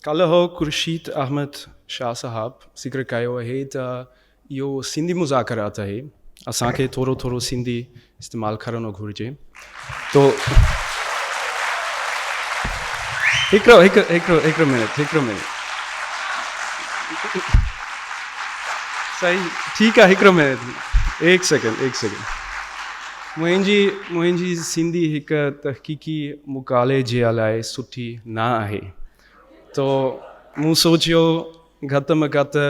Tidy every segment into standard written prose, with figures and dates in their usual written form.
Kalaho Khurshid Ahmed Shah Sahab, Sikr Kayo hai ta yo Sindhi muzakarat hai. Asanke thoro Sindhi istemal karano ghurje. To एक minute. सही ठीक है हिकिड़ो minute एक second मुंहिंजी सिंधी हिकु तहक़ीक़ी मुकाले जे लाइ सुठी न आहे तो मूं सोचियो घटि में घटि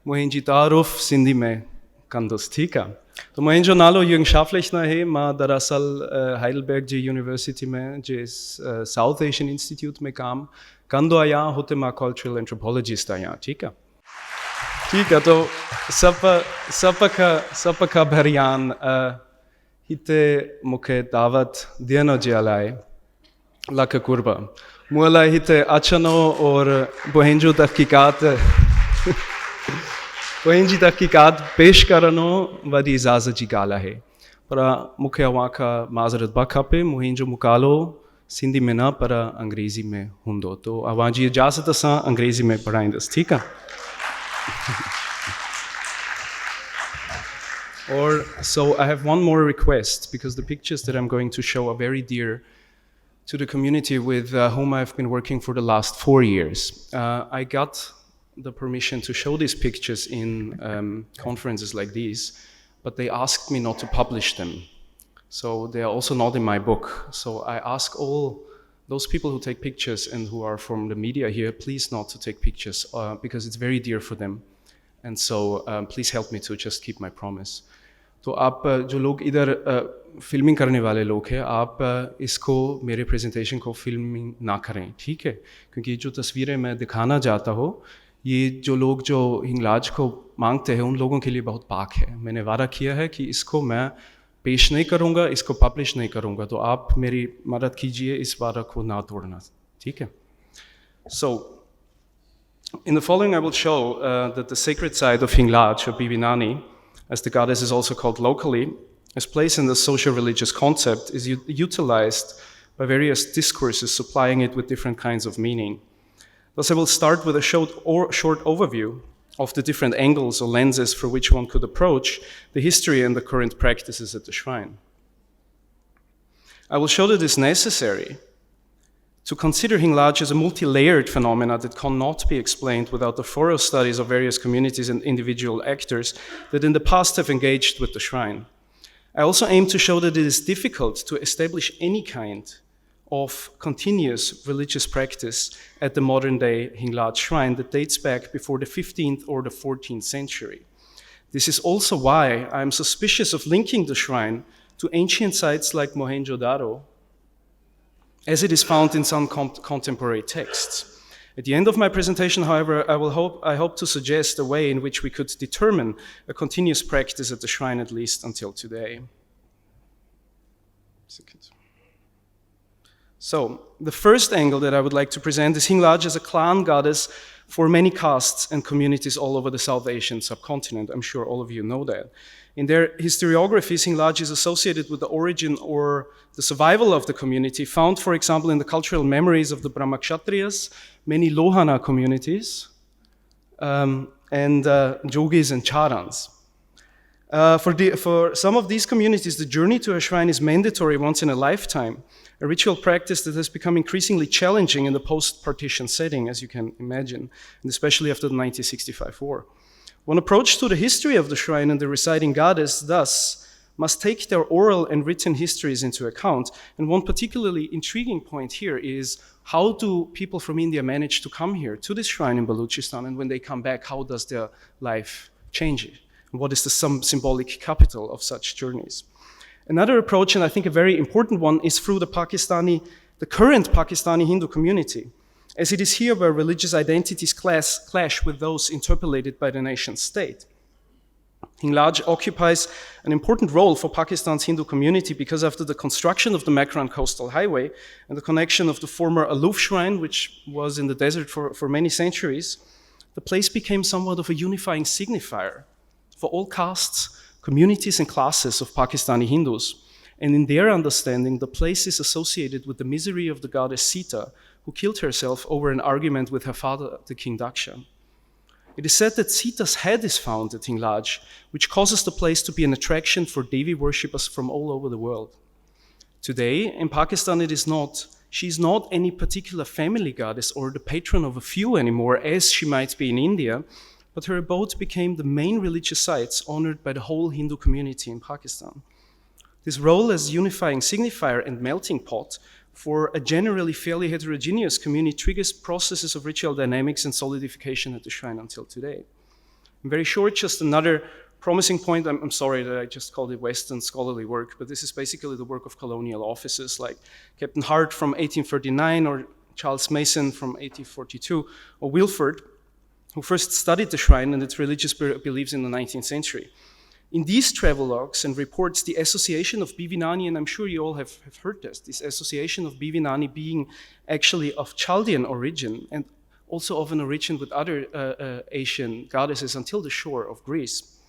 मुंहिंजी तारुफ़ सिंधी में कंदुसि ठीकु आहे तो मुंहिंजो नालो यूर्गन शाफलेचनर आहे मां दरअसल हाइडलबर्ग जी यूनिवर्सिटी में जे साउथ एशियन इंस्टीट्यूट में काम कंदो आहियां हुते मां कल्चरल एंथ्रोपोलॉजिस्ट आहियां ठीकु आहे ठीक है तो सप का भरियान हिते मूंखे दावत ॾियण जे लाइ लख कुर्ब मूं लाइ हिते अचणो और पंहिंजी तहक़ीक़ात पेश करणो वॾी इजाज़त जी ॻाल्हि आहे पर मूंखे अव्हां खां माज़रत बि खपे मुंहिंजो मुकालो सिंधी में न पर अंग्रेज़ी में हूंदो तो अव्हां जी इजाज़त सां अंग्रेज़ी में पढ़ाईंदुसि ठीकु आहे So I have one more request because the pictures that I'm going to show are very dear to the community with whom I've been working for the last 4 years. I got the permission to show these pictures in conferences like these, but they asked me not to publish them. So they are also not in my book. So I ask all those people who take pictures and who are from the media here, please not to take pictures because it's very dear for them. And so please help me to just keep my promise. तो आप जो लोग इधर filming करने वाले लोग हैं आप इसको मेरे प्रेजेंटेशन को फिल्मिंग ना करें ठीक है क्योंकि जो तस्वीरें मैं दिखाना चाहता हूँ ये जो लोग जो हिंगलाज को मांगते हैं उन लोगों के लिए बहुत पाक है मैंने वादा किया है कि इसको मैं पेश नहीं करूँगा इसको पब्लिश नहीं करूँगा तो आप मेरी मदद कीजिए इस वादा को ना तोड़ना ठीक है So in the following I will show that the sacred side of Hinglaj or Bibinani as the goddess is also called locally, is placed in the social religious concept, is utilized by various discourses, supplying it with different kinds of meaning. Thus, I will start with a short overview of the different angles or lenses for which one could approach the history and the current practices at the shrine. I will show that it is necessary to consider Hinglaj as a multi-layered phenomena that cannot be explained without the thorough studies of various communities and individual actors that in the past have engaged with the shrine. I also aim to show that it is difficult to establish any kind of continuous religious practice at the modern-day Hinglaj shrine that dates back before the 15th or the 14th century. This is also why I am suspicious of linking the shrine to ancient sites like Mohenjo-daro, as it is found in some contemporary texts. At the end of my presentation, however, I hope to suggest a way in which we could determine a continuous practice at the shrine, at least until today. So, the first angle that I would like to present is Hinglaj as a clan goddess for many castes and communities all over the South Asian subcontinent. I'm sure all of you know that. In their historiographies, Hinglaj is associated with the origin or the survival of the community, found, for example, in the cultural memories of the Brahmakshatriyas, many Lohana communities, and Jogis and Charans. For some of these communities, the journey to a shrine is mandatory once in a lifetime, a ritual practice that has become increasingly challenging in the post-partition setting, as you can imagine, and especially after the 1965 war. One approach to the history of the shrine and the residing goddess, thus, must take their oral and written histories into account. And one particularly intriguing point here is how do people from India manage to come here to this shrine in Balochistan, and when they come back, how does their life change? And what is the symbolic capital of such journeys? Another approach, and I think a very important one, is through the current Pakistani Hindu community, as it is here where religious identities clash with those interpolated by the nation state. Hinglaj occupies an important role for Pakistan's Hindu community because after the construction of the Makran Coastal Highway and the connection of the former Aloof Shrine, which was in the desert for many centuries, the place became somewhat of a unifying signifier for all castes, communities, and classes of Pakistani Hindus. And in their understanding, the place is associated with the misery of the goddess Sita, who killed herself over an argument with her father, the King Daksha. It is said that Sita's head is found at Hinglaj, which causes the place to be an attraction for Devi worshippers from all over the world. Today, in Pakistan, it is not. She is not any particular family goddess or the patron of a few anymore, as she might be in India, but her abode became the main religious sites honored by the whole Hindu community in Pakistan. This role as unifying signifier and melting pot for a generally fairly heterogeneous community triggers processes of ritual dynamics and solidification at the shrine until today. In very short, just another promising point. I'm sorry that I just called it Western scholarly work, but this is basically the work of colonial officers like Captain Hart from 1839 or Charles Mason from 1842 or Wilford, who first studied the shrine and its religious beliefs in the 19th century. In these travelogues and reports, the association of Bivinani, and I'm sure you all have heard this association of Bivinani being actually of Chaldean origin and also of an origin with other Asian goddesses until the shore of Greece.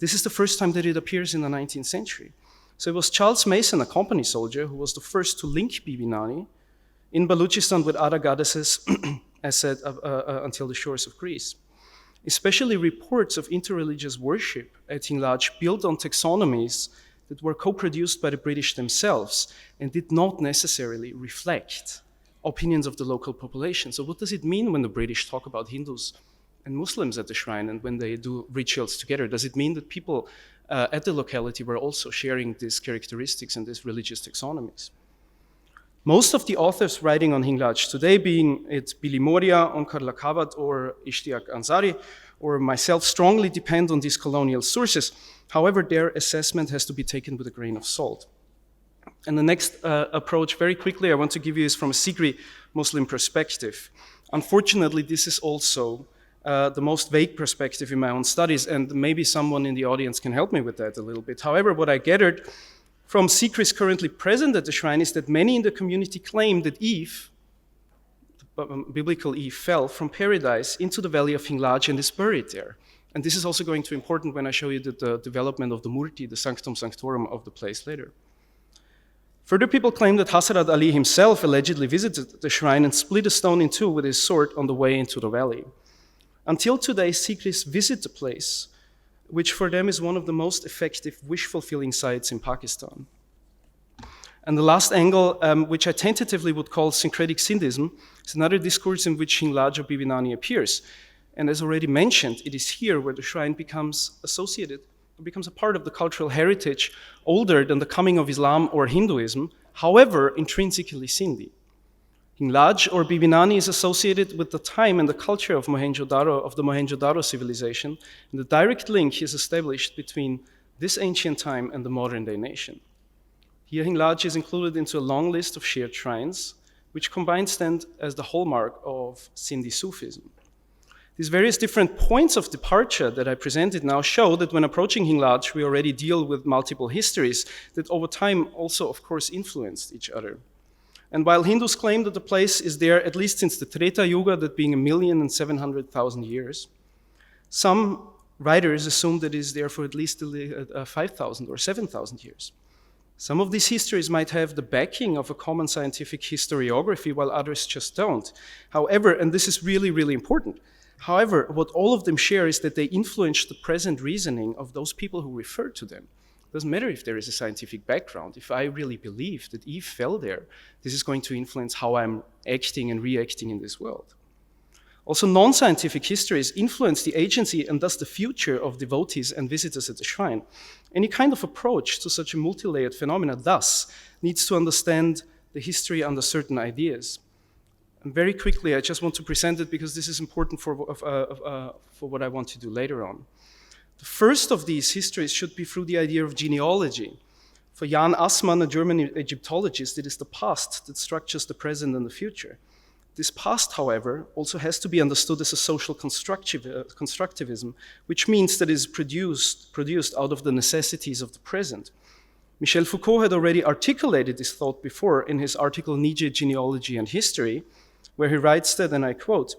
This is the first time that it appears in the 19th century. So it was Charles Mason, a company soldier, who was the first to link Bivinani in Baluchistan with other goddesses, as said, until the shores of Greece. Especially reports of interreligious worship at Hinglaj built on taxonomies that were co-produced by the British themselves and did not necessarily reflect opinions of the local population. So what does it mean when the British talk about Hindus and Muslims at the shrine and when they do rituals together? Does it mean that people at the locality were also sharing these characteristics and these religious taxonomies? Most of the authors writing on Hinglaj today, being it Billy Moria, Onkar Lakabat, or Ishtiaq Ansari, or myself, strongly depend on these colonial sources. However, their assessment has to be taken with a grain of salt. And the next approach, very quickly, I want to give you is from a Sigri Muslim perspective. Unfortunately, this is also the most vague perspective in my own studies, and maybe someone in the audience can help me with that a little bit. However, what I gathered from Sikris currently present at the shrine is that many in the community claim that Eve, biblical Eve, fell from paradise into the valley of Hinglaj and is buried there. And this is also going to be important when I show you the development of the Murti, the Sanctum Sanctorum of the place later. Further people claim that Hazrat Ali himself allegedly visited the shrine and split a stone in two with his sword on the way into the valley. Until today, Sikris visit the place, which for them is one of the most effective wish-fulfilling sites in Pakistan. And the last angle, which I tentatively would call syncretic Sindhism, is another discourse in which Hinglaj or Bivinani appears. And as already mentioned, it is here where the shrine becomes associated, becomes a part of the cultural heritage older than the coming of Islam or Hinduism, however intrinsically Sindhi. Hinglaj or Bivinani is associated with the time and the culture of the Mohenjo-Daro civilization, and the direct link is established between this ancient time and the modern-day nation. Here, Hinglaj is included into a long list of shared shrines, which combined stand as the hallmark of Sindhi Sufism. These various different points of departure that I presented now show that when approaching Hinglaj, we already deal with multiple histories that over time also, of course, influenced each other. And while Hindus claim that the place is there at least since the Treta Yuga, that being 1,700,000 years, some writers assume that it is there for at least 5,000 or 7,000 years. Some of these histories might have the backing of a common scientific historiography, while others just don't. However, and this is really, really important, however, what all of them share is that they influence the present reasoning of those people who refer to them. It doesn't matter if there is a scientific background. If I really believe that Eve fell there, this is going to influence how I'm acting and reacting in this world. Also, non-scientific histories influence the agency and thus the future of devotees and visitors at the shrine. Any kind of approach to such a multi-layered phenomena thus needs to understand the history under certain ideas. And very quickly, I just want to present it because this is important for what I want to do later on. The first of these histories should be through the idea of genealogy. For Jan Assmann, a German Egyptologist, it is the past that structures the present and the future. This past, however, also has to be understood as a social constructivism, which means that it is produced out of the necessities of the present. Michel Foucault had already articulated this thought before in his article Nietzsche, Genealogy and History, where he writes that, and I quote,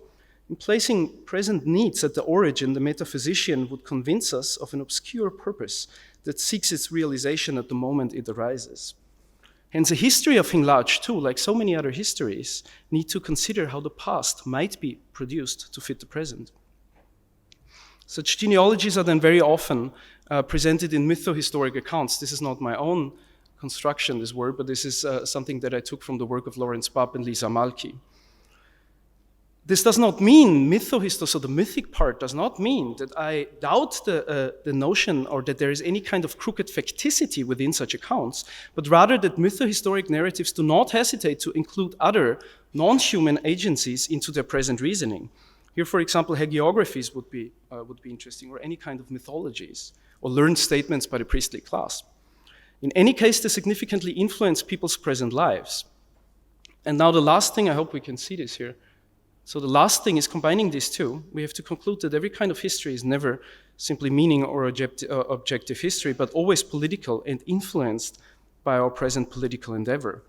"In placing present needs at the origin, the metaphysician would convince us of an obscure purpose that seeks its realization at the moment it arises." Hence, the history of Hinglaj, too, like so many other histories, need to consider how the past might be produced to fit the present. Such genealogies are then very often presented in mytho-historic accounts. This is not my own construction, this word, but this is something that I took from the work of Lawrence Bubb and Lisa Malky. This does not mean mytho-history, so the mythic part does not mean that I doubt the notion or that there is any kind of crooked facticity within such accounts, but rather that mytho-historic narratives do not hesitate to include other non-human agencies into their present reasoning. Here, for example, hagiographies would be interesting, or any kind of mythologies, or learned statements by the priestly class. In any case, they significantly influence people's present lives. And now the last thing, I hope we can see this here. So the last thing is combining these two. We have to conclude that every kind of history is never simply meaning or objective history, but always political and influenced by our present political endeavor.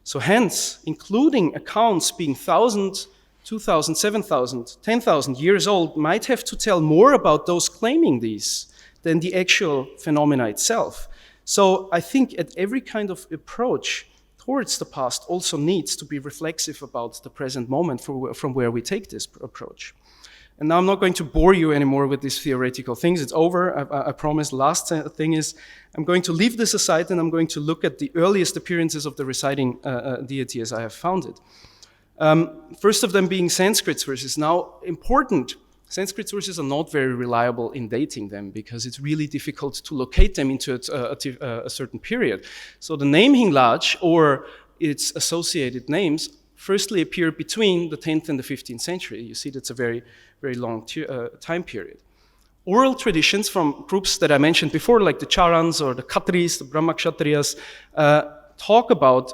So hence, including accounts being 1,000, 2,000, 7,000, 10,000 years old might have to tell more about those claiming these than the actual phenomena itself. So I think at every kind of approach towards the past also needs to be reflexive about the present moment from where we take this approach. And now I'm not going to bore you anymore with these theoretical things. It's over. I promise. Last thing is I'm going to leave this aside and I'm going to look at the earliest appearances of the residing deity as I have found it. First of them being Sanskrit sources. Now, important, Sanskrit sources are not very reliable in dating them because it's really difficult to locate them into a certain period. So the name Hinglaj or its associated names firstly appear between the 10th and the 15th century. You see that's a very, very long time period. Oral traditions from groups that I mentioned before, like the Charans or the Khatris, the Brahmakshatriyas, talk about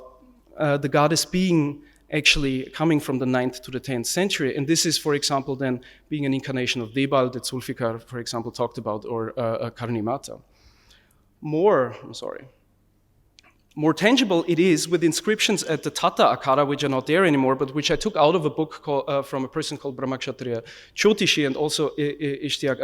the goddess being actually coming from the 9th to the 10th century. And this is, for example, then being an incarnation of Debal that Zulfiqar, for example, talked about, or Karnimata. More tangible it is with inscriptions at the Tata Akara, which are not there anymore, but which I took out of a book from a person called Brahmakshatriya Chotishi, and also Ishtiaq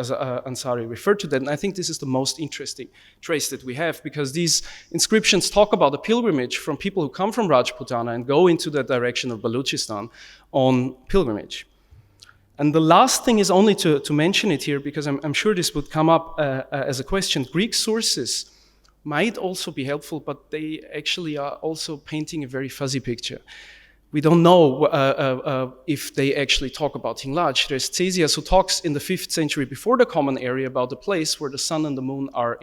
Ansari referred to that. And I think this is the most interesting trace that we have, because these inscriptions talk about a pilgrimage from people who come from Rajputana and go into the direction of Baluchistan on pilgrimage. And the last thing is only to mention it here, because I'm sure this would come up as a question. Greek sources might also be helpful, but they actually are also painting a very fuzzy picture. We don't know if they actually talk about Hinglaj. There's Ctesias who talks in the 5th century before the Common Era about the place where the sun and the moon are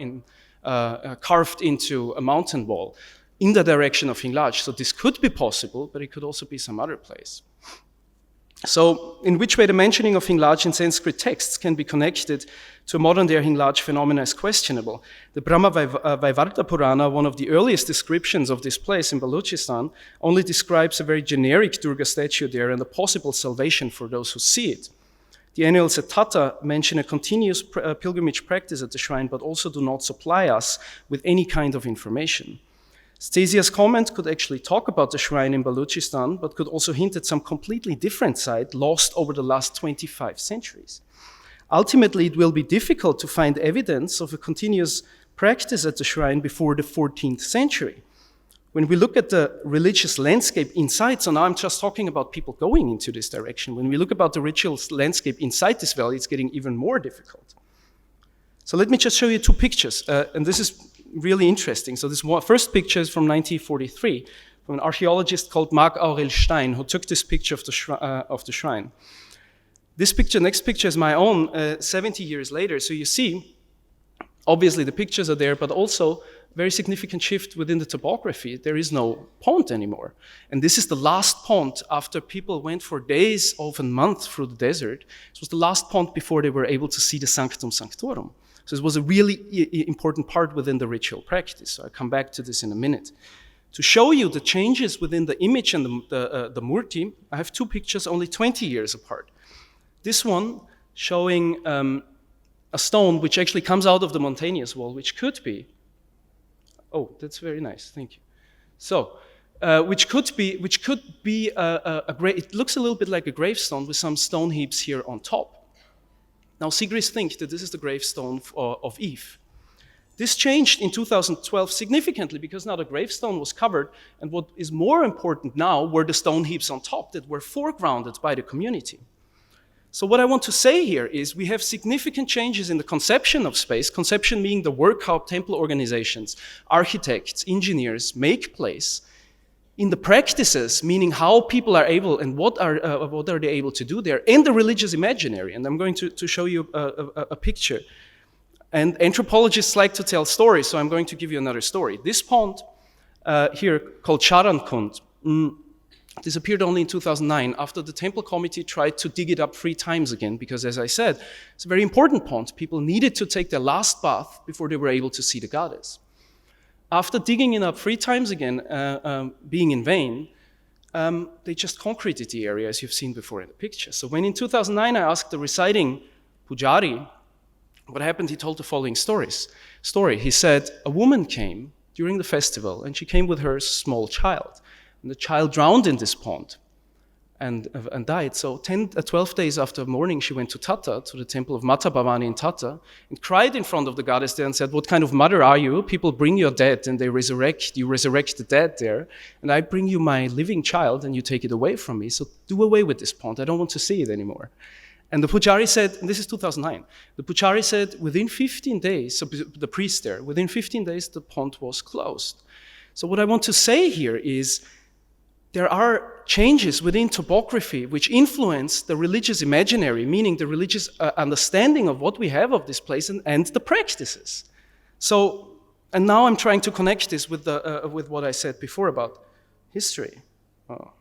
carved into a mountain wall in the direction of Hinglaj. So this could be possible, but it could also be some other place. So in which way the mentioning of Hinglaj in Sanskrit texts can be connected to a modern-day Hinglaj phenomena is questionable. The Brahma Vaivarta Purana, one of the earliest descriptions of this place in Baluchistan, only describes a very generic Durga statue there and a possible salvation for those who see it. The annals at Tata mention a continuous pilgrimage practice at the shrine, but also do not supply us with any kind of information. Stasia's comment could actually talk about the shrine in Baluchistan, but could also hint at some completely different site lost over the last 25 centuries. Ultimately, it will be difficult to find evidence of a continuous practice at the shrine before the 14th century. When we look at the religious landscape inside, so now I'm just talking about people going into this direction. When we look about the religious landscape inside this valley, it's getting even more difficult. So let me just show you two pictures, and this is really interesting. So this first picture is from 1943, from an archaeologist called Marc Aurel Stein, who took this picture of the shrine. This picture, next picture is my own, 70 years later. So you see, obviously the pictures are there, but also very significant shift within the topography. There is no pond anymore. And this is the last pond after people went for days, often months, through the desert. It was the last pond before they were able to see the Sanctum Sanctorum. So it was a really important part within the ritual practice. So I'll come back to this in a minute. To show you the changes within the image and the murti, I have two pictures only 20 years apart. This one showing a stone which actually comes out of the mountainous wall, which could be, oh, that's very nice, thank you. So, which could be it looks a little bit like a gravestone with some stone heaps here on top. Now, Sigris think that this is the gravestone of Eve. This changed in 2012 significantly because now the gravestone was covered, and what is more important now were the stone heaps on top that were foregrounded by the community. So what I want to say here is we have significant changes in the conception of space, conception being the work how temple organizations, architects, engineers make place, in the practices, meaning how people are able and what are they able to do there, and the religious imaginary. And I'm going to show you a picture. And anthropologists like to tell stories, so I'm going to give you another story. This pond here, called Charankund, disappeared only in 2009 after the temple committee tried to dig it up 3 times again, because as I said, it's a very important pond. People needed to take their last bath before they were able to see the goddess. After digging it up 3 times again, being in vain, they just concreted the area, as you've seen before in the picture. So when in 2009 I asked the reciting Pujari what happened, he told the following story. He said, a woman came during the festival, and she came with her small child. And the child drowned in this pond and died. So 12 days after morning, she went to Tata, to the temple of Mata Bhavani in Tata, and cried in front of the goddess there and said, what kind of mother are you? People bring your dead and you resurrect the dead there. And I bring you my living child and you take it away from me. So do away with this pond. I don't want to see it anymore. And the Pujari said, and this is 2009, the Pujari said within 15 days, so the priest there, within 15 days, the pond was closed. So what I want to say here is there are changes within topography which influence the religious imaginary, meaning the religious understanding of what we have of this place and the practices. So, and now I'm trying to connect this with what I said before about history. Oh.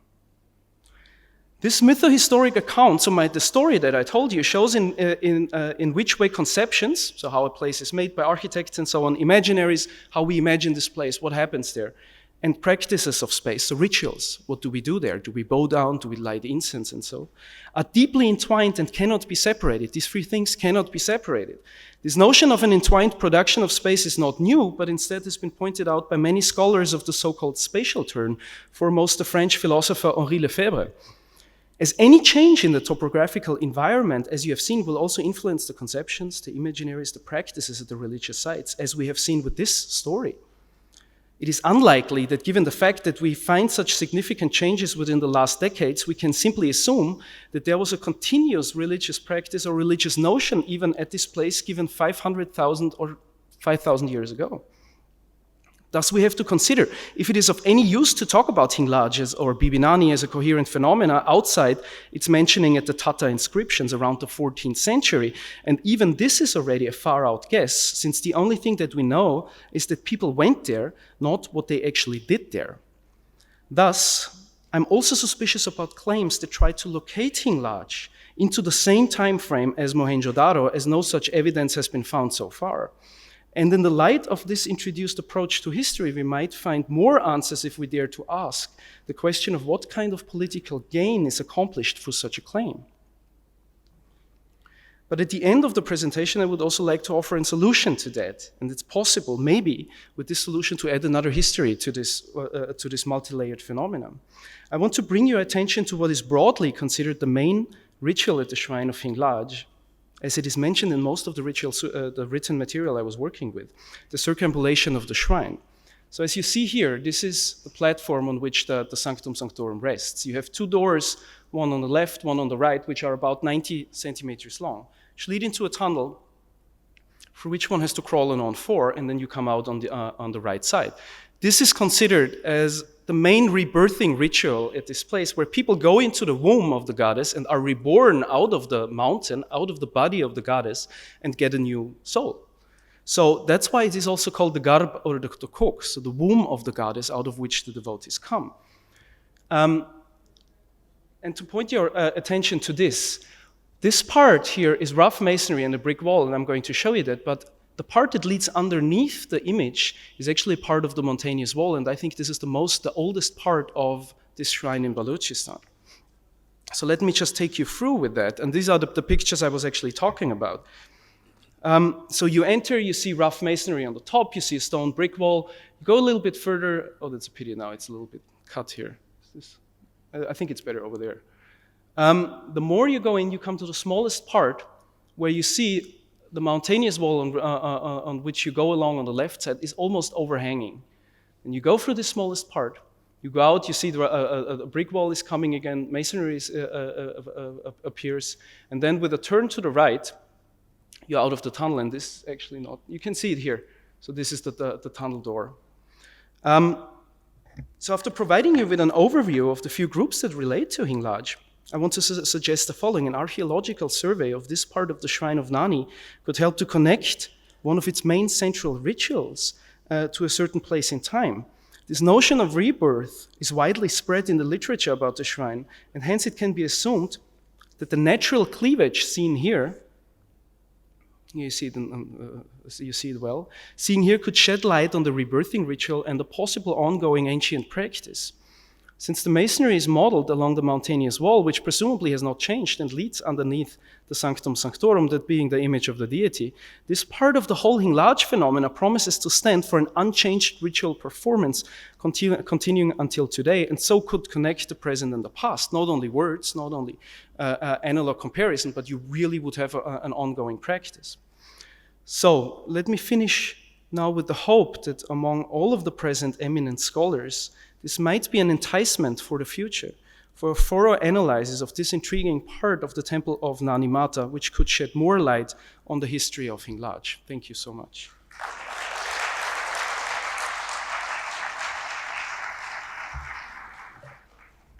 This mytho-historic account, so the story that I told you, shows in which way conceptions, so how a place is made by architects and so on, imaginaries, how we imagine this place, what happens there, and practices of space, so rituals, what do we do there? Do we bow down? Do we light incense and so? Are deeply entwined and cannot be separated. These 3 things cannot be separated. This notion of an entwined production of space is not new, but instead has been pointed out by many scholars of the so-called spatial turn, foremost the French philosopher Henri Lefebvre. As any change in the topographical environment, as you have seen, will also influence the conceptions, the imaginaries, the practices at the religious sites, as we have seen with this story. It is unlikely that given the fact that we find such significant changes within the last decades, we can simply assume that there was a continuous religious practice or religious notion even at this place given 500,000 or 5,000 years ago. Thus, we have to consider if it is of any use to talk about Hinglages or Bibinani as a coherent phenomena outside its mentioning at the Tata inscriptions around the 14th century. And even this is already a far-out guess, since the only thing that we know is that people went there, not what they actually did there. Thus, I'm also suspicious about claims that try to locate Hinglage into the same time frame as Mohenjo-Daro, as no such evidence has been found so far. And in the light of this introduced approach to history, we might find more answers if we dare to ask the question of what kind of political gain is accomplished through such a claim. But at the end of the presentation, I would also like to offer a solution to that. And it's possible, maybe, with this solution to add another history to this multi-layered phenomenon. I want to bring your attention to what is broadly considered the main ritual at the shrine of Hinglage, as it is mentioned in most of the rituals, the written material I was working with, the circumambulation of the shrine. So as you see here, this is the platform on which the Sanctum Sanctorum rests. You have 2 doors, one on the left, one on the right, which are about 90 centimeters long, which lead into a tunnel for which one has to crawl on all 4, and then you come out on the right side. This is considered as the main rebirthing ritual at this place, where people go into the womb of the goddess and are reborn out of the mountain, out of the body of the goddess, and get a new soul. So that's why it is also called the garb or the kok, so the womb of the goddess out of which the devotees come. And to point your attention to this part here is rough masonry and a brick wall, and I'm going to show you that, but the part that leads underneath the image is actually part of the mountainous wall, and I think this is the oldest part of this shrine in Balochistan. So let me just take you through with that, and these are the pictures I was actually talking about. So you enter, you see rough masonry on the top, you see a stone brick wall. You go a little bit further. Oh, that's a pity now, it's a little bit cut here. I think it's better over there. The more you go in, you come to the smallest part where you see the mountainous wall on which you go along on the left side is almost overhanging. And you go through the smallest part. You go out, you see a brick wall is coming again, masonry appears, and then with a turn to the right, you're out of the tunnel, and this is actually not, you can see it here. So this is the tunnel door. So after providing you with an overview of the few groups that relate to Hinglaj, I want to suggest the following. An archaeological survey of this part of the Shrine of Nani could help to connect one of its main central rituals to a certain place in time. This notion of rebirth is widely spread in the literature about the shrine, and hence it can be assumed that the natural cleavage seen here, you see it well, seen here could shed light on the rebirthing ritual and the possible ongoing ancient practice. Since the masonry is modeled along the mountainous wall, which presumably has not changed and leads underneath the Sanctum Sanctorum, that being the image of the deity, this part of the whole Hinglaj phenomena promises to stand for an unchanged ritual performance continuing until today, and so could connect the present and the past. Not only words, not only analog comparison, but you really would have an ongoing practice. So let me finish now with the hope that among all of the present eminent scholars, this might be an enticement for the future, for a thorough analysis of this intriguing part of the temple of Nani Mata, which could shed more light on the history of Hinglaj. Thank you so much.